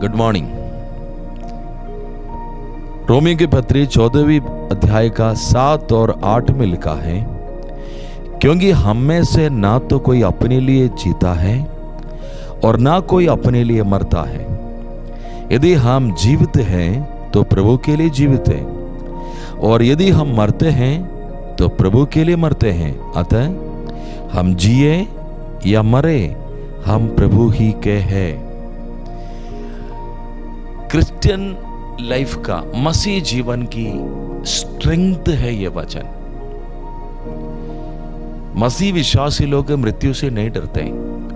Good morning. Romeo की पत्री 14वीं अध्याय का 7 और 8 में लिखा है, क्योंकि हम में से ना तो कोई अपने लिए जीता है और ना कोई अपने लिए मरता है। यदि हम जीवित हैं तो प्रभु के लिए जीवित हैं, और यदि हम मरते हैं तो प्रभु के लिए मरते हैं। अतः हम जिए या मरे, हम प्रभु ही के हैं। क्रिश्चियन लाइफ का, मसीह जीवन की स्ट्रेंथ है ये वचन। मसीह विश्वासी लोग मृत्यु से नहीं डरते,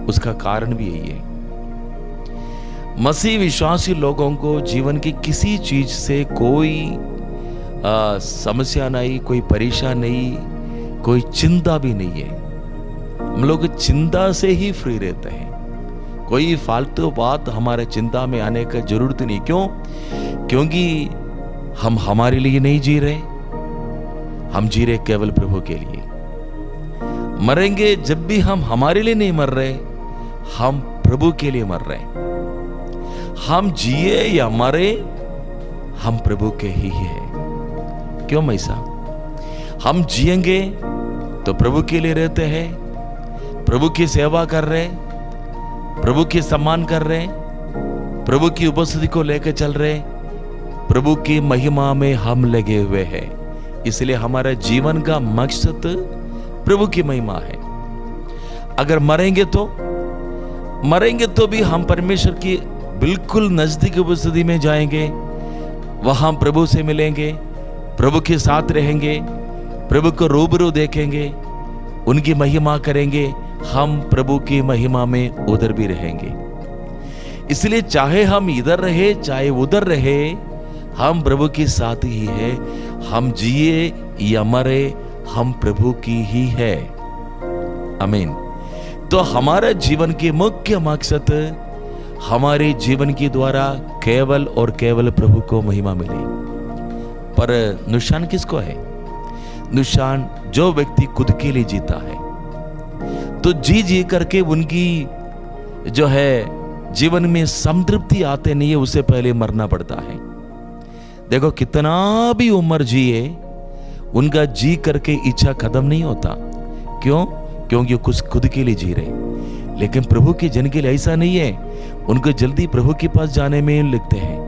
उसका कारण भी यही है। मसीह विश्वासी लोगों को जीवन की किसी चीज से कोई समस्या नहीं, कोई परेशान नहीं, कोई चिंता भी नहीं है। हम लोग चिंता से ही फ्री रहते हैं। कोई फालतू बात हमारे चिंता में आने का जरूरत नहीं। क्यों? क्योंकि हम हमारे लिए नहीं जी रहे, हम जी रहे केवल प्रभु के लिए। मरेंगे जब भी हम हमारे लिए नहीं मर रहे, हम प्रभु के लिए मर रहे। हम जिए या मरे, हम प्रभु के ही हैं। क्यों ऐसा? हम जिएंगे तो प्रभु के लिए रहते हैं, प्रभु की सेवा कर रहे, प्रभु की सम्मान कर रहे, प्रभु की उपस्थिति को लेकर चल रहे, प्रभु की महिमा में हम लगे हुए हैं। इसलिए हमारा जीवन का मकसद प्रभु की महिमा है। अगर मरेंगे तो भी हम परमेश्वर की बिल्कुल नजदीक उपस्थिति में जाएंगे, वहां प्रभु से मिलेंगे, प्रभु के साथ रहेंगे, प्रभु को रूबरू देखेंगे, उनकी महिमा करेंगे। हम प्रभु की महिमा में उधर भी रहेंगे। इसलिए चाहे हम इधर रहे चाहे उधर रहे, हम प्रभु के साथ ही है। हम जिए या मरे, हम प्रभु की ही है। आमीन। तो हमारा जीवन के मुख्य मकसद, हमारे जीवन के द्वारा केवल और केवल प्रभु को महिमा मिले। पर नुकसान किसको है? नुकसान जो व्यक्ति खुद के लिए जीता है, तो जी करके उनकी जो है जीवन में संतृप्ति आते नहीं है, उससे पहले मरना पड़ता है। देखो, कितना भी उम्र जिए, उनका जी करके इच्छा खत्म नहीं होता। क्यों? क्योंकि कुछ खुद के लिए जी रहे। लेकिन प्रभु के जन के लिए ऐसा नहीं है। उनको जल्दी प्रभु के पास जाने में लगते हैं,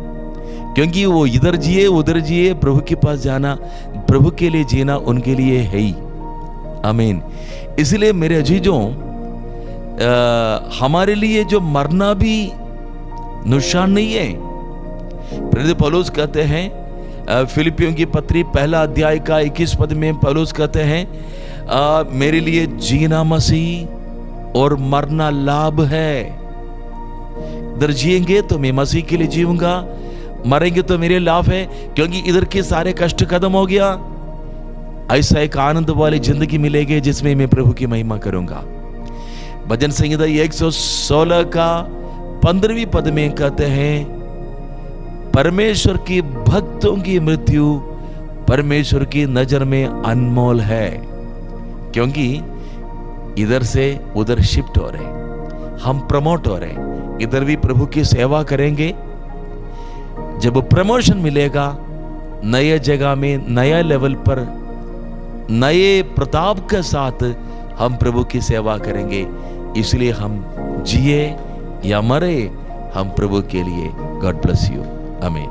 क्योंकि वो इधर जिए उधर जिए, प्रभु के पास जाना, प्रभु के लिए जीना उनके लिए है ही। आमीन। इसलिए मेरे अजीजों, हमारे लिए जो मरना भी नुकसान नहीं है। प्रेरित पौलुस कहते हैं, फिलिपियों की पत्री 1 अध्याय का 21 पद में पौलुस कहते हैं, मेरे लिए जीना मसीह और मरना लाभ है। इधर जिएंगे तो मैं मसीह के लिए जीऊंगा, मरेंगे तो मेरे लाभ है, क्योंकि इधर के सारे कष्ट खत्म हो गया। ऐसा एक आनंद वाली जिंदगी मिलेगी जिसमें मैं प्रभु की महिमा करूंगा। भजन संहिता 116 का 15वीं पद में कहते हैं, परमेश्वर की भक्तों की मृत्यु परमेश्वर की नजर में अनमोल है। क्योंकि इधर से उधर शिफ्ट हो रहे, हम प्रमोट हो रहे, इधर भी प्रभु की सेवा करेंगे। जब प्रमोशन मिलेगा, नए जगह में, नया लेवल पर, नए प्रताप के साथ हम प्रभु की सेवा करेंगे। इसलिए हम जिए या मरे, हम प्रभु के लिए। God bless you. आमीन।